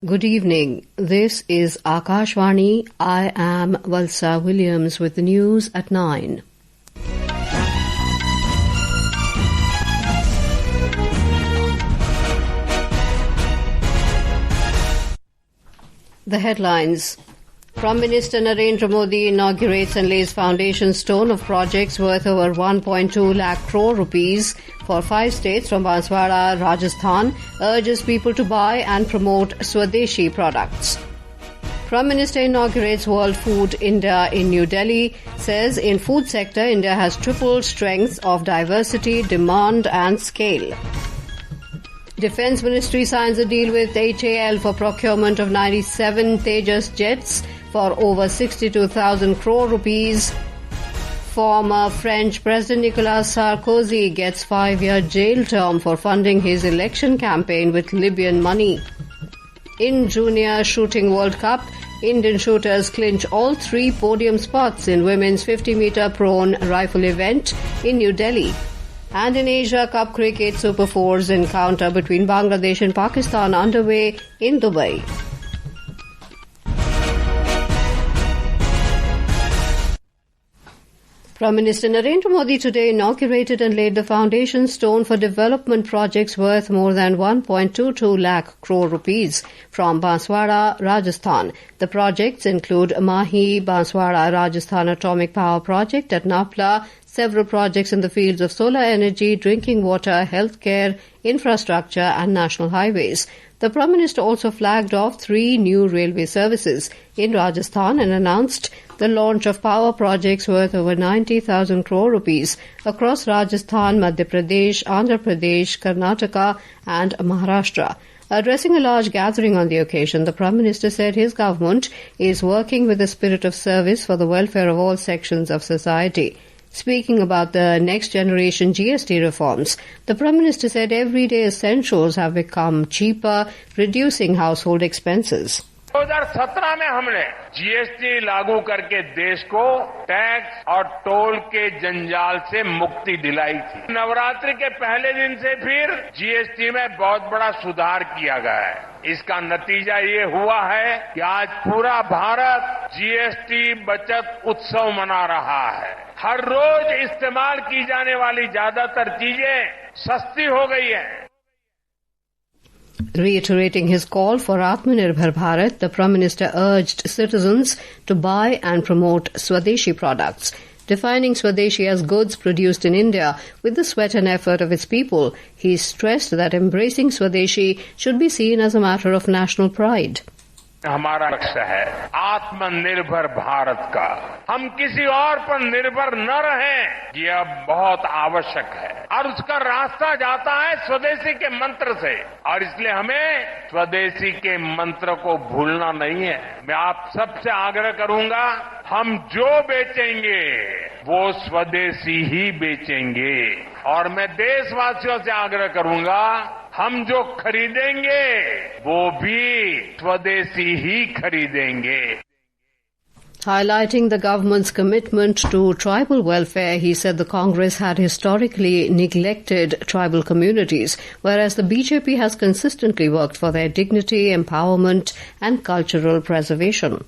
Good evening. This is Akashvani. I am Valsa Williams with the news at 9. The headlines. Prime Minister Narendra Modi inaugurates and lays foundation stone of projects worth over 1.2 lakh crore rupees for 5 states from Banswara, Rajasthan, urges people to buy and promote Swadeshi products. Prime Minister inaugurates World Food India in New Delhi, says in food sector India has triple strengths of diversity, demand and scale. Defence Ministry signs a deal with HAL for procurement of 97 Tejas jets for over 62,000 crore rupees. Former French President Nicolas Sarkozy gets 5-year jail term for funding his election campaign with Libyan money. In Junior Shooting World Cup, Indian shooters clinch all 3 podium spots in women's 50-meter prone rifle event in New Delhi. And in Asia Cup Cricket, Super 4's encounter between Bangladesh and Pakistan underway in Dubai. Prime Minister Narendra Modi today inaugurated and laid the foundation stone for development projects worth more than 1.22 lakh crore rupees from Banswara, Rajasthan. The projects include Mahi Banswara Rajasthan Atomic Power Project at Napla, several projects in the fields of solar energy, drinking water, healthcare, infrastructure and national highways. The Prime Minister also flagged off 3 new railway services in Rajasthan and announced the launch of power projects worth over 90,000 crore rupees across Rajasthan, Madhya Pradesh, Andhra Pradesh, Karnataka and Maharashtra. Addressing a large gathering on the occasion, the Prime Minister said his government is working with a spirit of service for the welfare of all sections of society. Speaking about the next generation GST reforms, the Prime Minister said everyday essentials have become cheaper, reducing household expenses. 2017 में हमने GST लागू करके देश को tax और toll के जंजाल से मुक्ति दिलाई थी। नवरात्रि के पहले दिन से फिर जीएसटी में बहुत बड़ा सुधार किया गया है। इसका नतीजा ये हुआ है कि आज पूरा भारत जीएसटी बचत उत्सव मना रहा है। हर रोज इस्तेमाल की जाने वाली ज्यादातर चीजें सस्ती हो गई हैं। Reiterating his call for Atmanirbhar Bharat, the Prime Minister urged citizens to buy and promote Swadeshi products. Defining Swadeshi as goods produced in India with the sweat and effort of its people, he stressed that embracing Swadeshi should be seen as a matter of national pride. हमारा लक्ष्य है आत्मनिर्भर भारत का। हम किसी और पर निर्भर न रहें, ये अब बहुत आवश्यक है और उसका रास्ता जाता है स्वदेशी के मंत्र से और इसलिए हमें स्वदेशी के मंत्र को भूलना नहीं है। मैं आप सबसे आग्रह करूंगा, हम जो बेचेंगे वो स्वदेशी ही बेचेंगे और मैं देशवासियों से आग्रह करूंगा, हम जो खरीदेंगे वो भी स्वदेशी ही खरीदेंगे. Highlighting the government's commitment to tribal welfare, he said the Congress had historically neglected tribal communities, whereas the BJP has consistently worked for their dignity, empowerment and cultural preservation.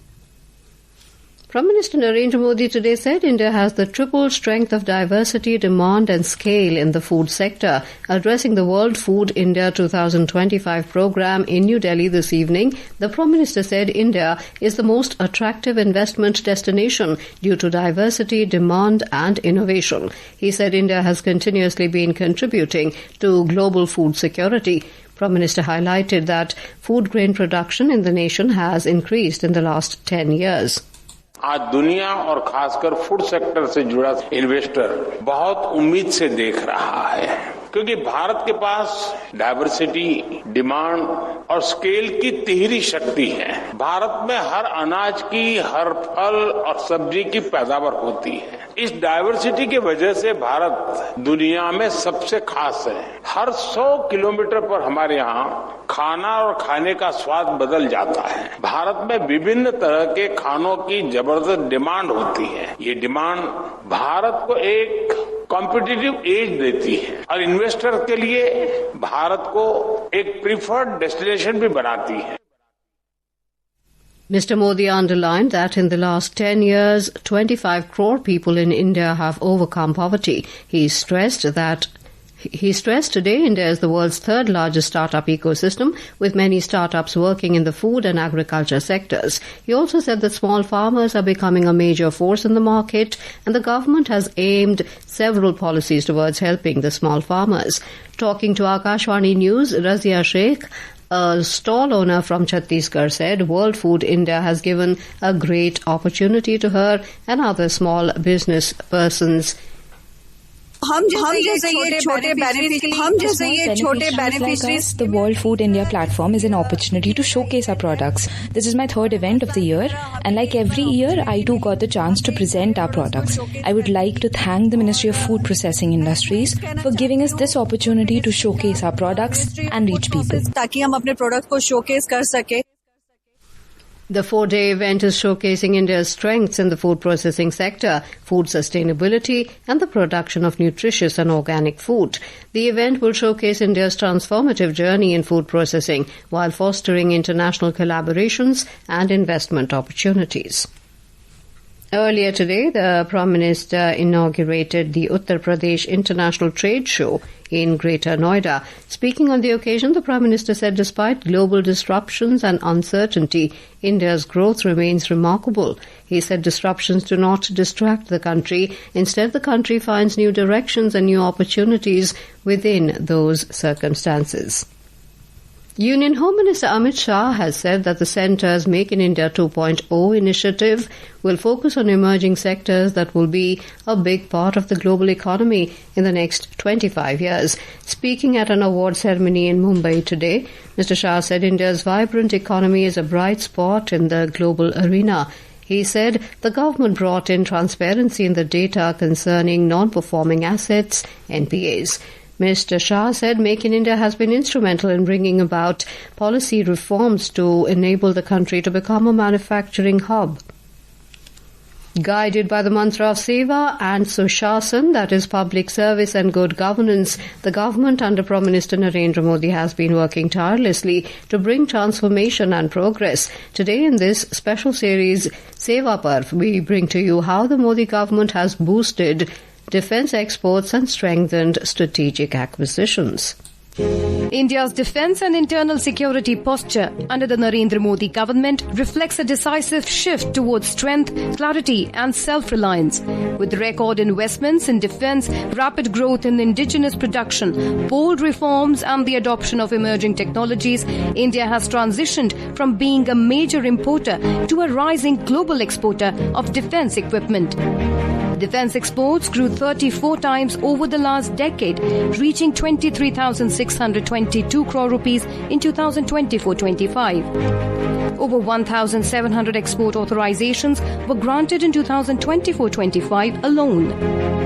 Prime Minister Narendra Modi today said India has the triple strength of diversity, demand and scale in the food sector. Addressing the World Food India 2025 program in New Delhi this evening, the Prime Minister said India is the most attractive investment destination due to diversity, demand and innovation. He said India has continuously been contributing to global food security. Prime Minister highlighted that food grain production in the nation has increased in the last 10 years. आज दुनिया और खासकर food sector से जुड़ा investor बहुत उम्मीद से देख रहा है क्योंकि भारत के पास डाइवर्सिटी, डिमांड और स्केल की तिहरी शक्ति है। भारत में हर अनाज की, हर फल और सब्जी की पैदावार होती है। इस डाइवर्सिटी की वजह से भारत दुनिया में सबसे खास है। हर 100 किलोमीटर पर हमारे यहाँ खाना और खाने का स्वाद बदल जाता है। भारत में विभिन्न तरह के खानों की जबरदस्त डिमांड होती है। ये डिमांड भारत को एक कॉम्पिटिटिव एज देती है और इन्वेस्टर के लिए भारत को एक प्रीफर्ड डेस्टिनेशन भी बनाती है। Mr. Modi underlined that in the last 10 years, 25 crore people in India have overcome poverty. He stressed today India is the world's third largest startup ecosystem, with many startups working in the food and agriculture sectors. He also said that small farmers are becoming a major force in the market, and the government has aimed several policies towards helping the small farmers. Talking to Akashvani News, Razia Sheikh, a stall owner from Chhattisgarh, said World Food India has given a great opportunity to her and other small business persons. The World Food India platform is an opportunity to showcase our products. This is my third event of the year, and like every year, I too got the chance to present our products. I would like to thank the Ministry of Food Processing Industries for giving us this opportunity to showcase our products and reach people. The 4-day event is showcasing India's strengths in the food processing sector, food sustainability, and the production of nutritious and organic food. The event will showcase India's transformative journey in food processing while fostering international collaborations and investment opportunities. Earlier today, the Prime Minister inaugurated the Uttar Pradesh International Trade Show in Greater Noida. Speaking on the occasion, the Prime Minister said despite global disruptions and uncertainty, India's growth remains remarkable. He said disruptions do not distract the country. Instead, the country finds new directions and new opportunities within those circumstances. Union Home Minister Amit Shah has said that the Centre's Make in India 2.0 initiative will focus on emerging sectors that will be a big part of the global economy in the next 25 years. Speaking at an award ceremony in Mumbai today, Mr. Shah said India's vibrant economy is a bright spot in the global arena. He said the government brought in transparency in the data concerning non-performing assets, NPAs. Mr. Shah said Make in India has been instrumental in bringing about policy reforms to enable the country to become a manufacturing hub. Guided by the mantra of Seva and Sushasan, that is public service and good governance, the government under Prime Minister Narendra Modi has been working tirelessly to bring transformation and progress. Today in this special series, Seva Parv, we bring to you how the Modi government has boosted defence exports and strengthened strategic acquisitions. India's defence and internal security posture under the Narendra Modi government reflects a decisive shift towards strength, clarity and self-reliance. With record investments in defence, rapid growth in indigenous production, bold reforms and the adoption of emerging technologies, India has transitioned from being a major importer to a rising global exporter of defence equipment. Defence exports grew 34 times over the last decade, reaching 23,622 crore rupees in 2024-25. Over 1,700 export authorizations were granted in 2024-25 alone.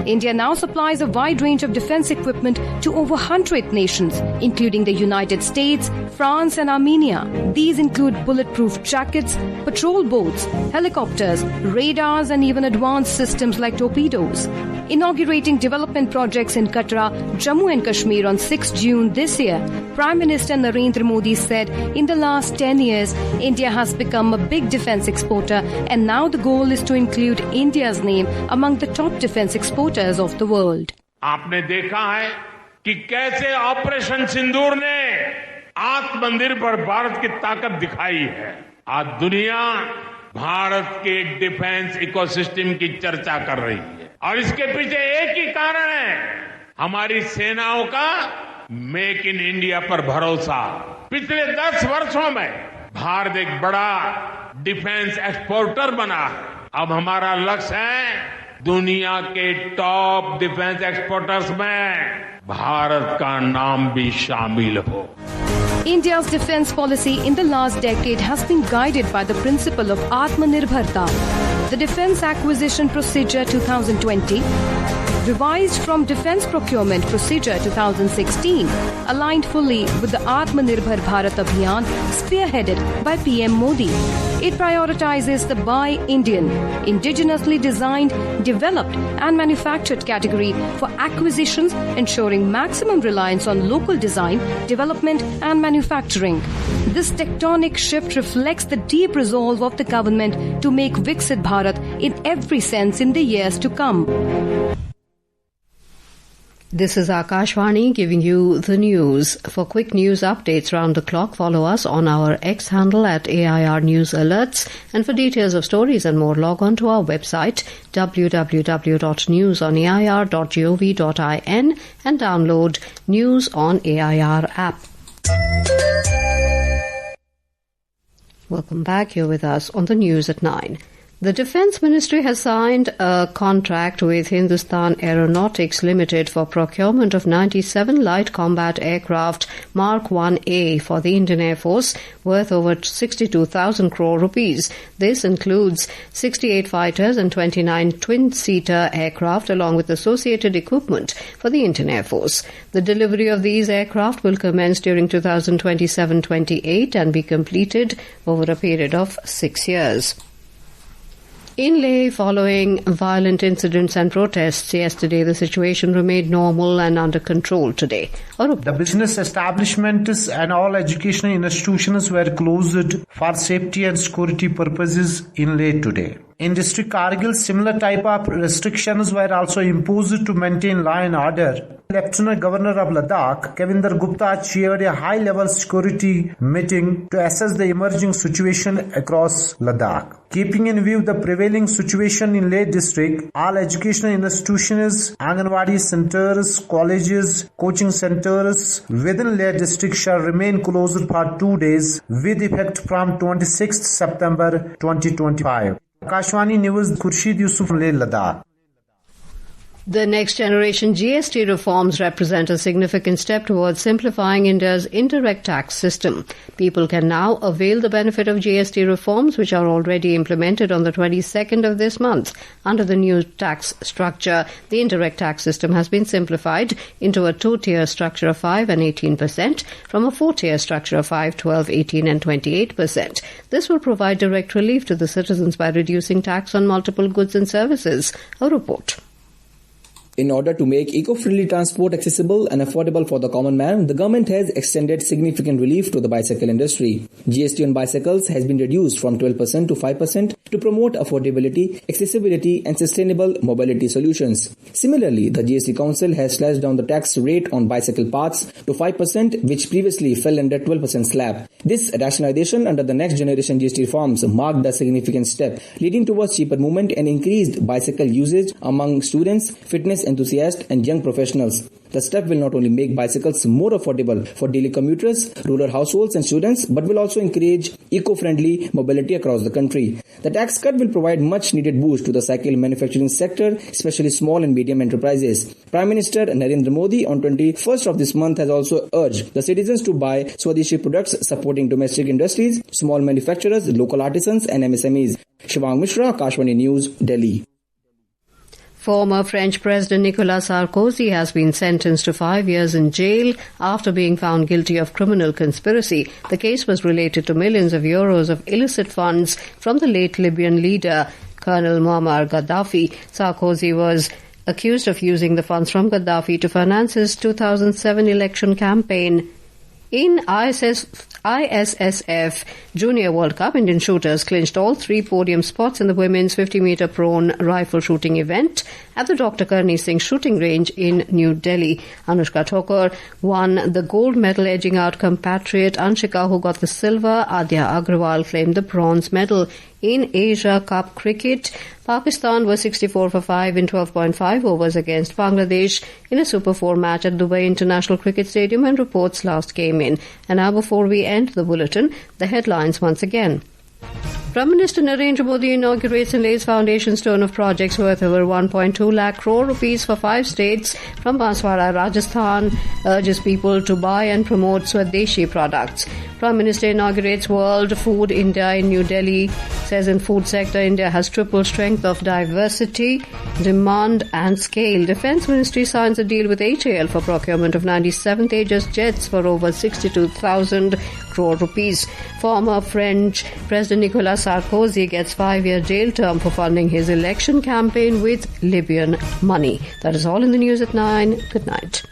India now supplies a wide range of defence equipment to over 100 nations, including the United States, France and Armenia. These include bulletproof jackets, patrol boats, helicopters, radars and even advanced systems like torpedoes. Inaugurating development projects in Katra, Jammu and Kashmir on 6 June this year, Prime Minister Narendra Modi said in the last 10 years, India has become a big defence exporter and now the goal is to include India's name among the top defence exporters of the world. आपने देखा है कि कैसे operation सिंदूर ने आत्मनिर्भर भारत की ताकत दिखाई है। आज दुनिया भारत के डिफेंस इकोसिस्टम की चर्चा कर रही है और इसके पीछे एक ही कारण है, हमारी सेनाओं का मेक इन इंडिया पर भरोसा। पिछले 10 वर्षों में भारत एक बड़ा डिफेंस एक्सपोर्टर बना है। अब हमारा लक्ष्य है दुनिया के टॉप डिफेंस एक्सपोर्टर्स में भारत का नाम भी शामिल हो। India's defence policy in the last decade has been guided by the principle of Atmanirbharta. The Defence Acquisition Procedure 2020, revised from Defence Procurement Procedure 2016, aligned fully with the Atmanirbhar Bharat Abhiyan spearheaded by PM Modi. It prioritizes the Buy Indian, indigenously designed, developed and manufactured category for acquisitions, ensuring maximum reliance on local design, development and manufacturing. This tectonic shift reflects the deep resolve of the government to make Viksit Bharat in every sense in the years to come. This is Akashvani giving you the news. For quick news updates round the clock, follow us on our X handle at AIR News Alerts. And for details of stories and more, log on to our website www.newsonair.gov.in and download News on AIR app. Welcome back. You're with us on the news at 9. The Defence Ministry has signed a contract with Hindustan Aeronautics Limited for procurement of 97 light combat aircraft Mark 1A for the Indian Air Force, worth over 62,000 crore rupees. This includes 68 fighters and 29 twin-seater aircraft along with associated equipment for the Indian Air Force. The delivery of these aircraft will commence during 2027-28 and be completed over a period of 6 years. In Leh, following violent incidents and protests yesterday, the situation remained normal and under control today. The business establishments and all educational institutions were closed for safety and security purposes in Leh today. In District Kargil, similar type of restrictions were also imposed to maintain law and order. Lieutenant Governor of Ladakh, Kavinder Gupta, chaired a high-level security meeting to assess the emerging situation across Ladakh. Keeping in view the prevailing situation in Leh district, all educational institutions, Anganwadi centers, colleges, coaching centers within Leh district shall remain closed for 2 days with effect from 26th September 2025. Akashvani News, Khurshid Yusuf, Leh, Ladakh. The next generation GST reforms represent a significant step towards simplifying India's indirect tax system. People can now avail the benefit of GST reforms, which are already implemented on the 22nd of this month. Under the new tax structure, the indirect tax system has been simplified into a two-tier structure of 5 and 18% from a four-tier structure of 5, 12, 18 and 28%. This will provide direct relief to the citizens by reducing tax on multiple goods and services. A report. In order to make eco-friendly transport accessible and affordable for the common man, the government has extended significant relief to the bicycle industry. GST on bicycles has been reduced from 12% to 5% to promote affordability, accessibility and sustainable mobility solutions. Similarly, the GST Council has slashed down the tax rate on bicycle paths to 5%, which previously fell under 12% slab. This rationalization under the next generation GST reforms marked a significant step, leading towards cheaper movement and increased bicycle usage among students, fitness enthusiasts and young professionals. The step will not only make bicycles more affordable for daily commuters, rural households and students, but will also encourage eco-friendly mobility across the country. The tax cut will provide much needed boost to the cycle manufacturing sector, especially small and medium enterprises. Prime Minister Narendra Modi on 21st of this month has also urged the citizens to buy Swadeshi products supporting domestic industries, small manufacturers, local artisans and MSMEs. Shivang Mishra, Akashvani News, Delhi. Former French President Nicolas Sarkozy has been sentenced to 5 years in jail after being found guilty of criminal conspiracy. The case was related to millions of euros of illicit funds from the late Libyan leader, Colonel Muammar Gaddafi. Sarkozy was accused of using the funds from Gaddafi to finance his 2007 election campaign. In ISSF Junior World Cup, Indian shooters clinched all 3 podium spots in the women's 50-meter prone rifle shooting event at the Dr. Karni Singh shooting range in New Delhi. Anushka Thakur won the gold medal, edging out compatriot Anshika, who got the silver. Adya Agrawal claimed the bronze medal. In Asia Cup cricket, Pakistan was 64 for 5 in 12.5 overs against Bangladesh in a Super 4 match at Dubai International Cricket Stadium, and reports last came in. And now, before we end the bulletin, the headlines once again. Prime Minister Narendra Modi inaugurates and lays foundation stone of projects worth over 1.2 lakh crore rupees for 5 states. From Banswara, Rajasthan, urges people to buy and promote Swadeshi products. Prime Minister inaugurates World Food India in New Delhi. says in food sector, India has triple strength of diversity, demand and scale. Defence Ministry signs a deal with HAL for procurement of 97 Tejas jets for over 62,000 crore rupees. Former French President Nicolas Sarkozy gets 5-year jail term for funding his election campaign with Libyan money. That is all in the news at 9. Good night.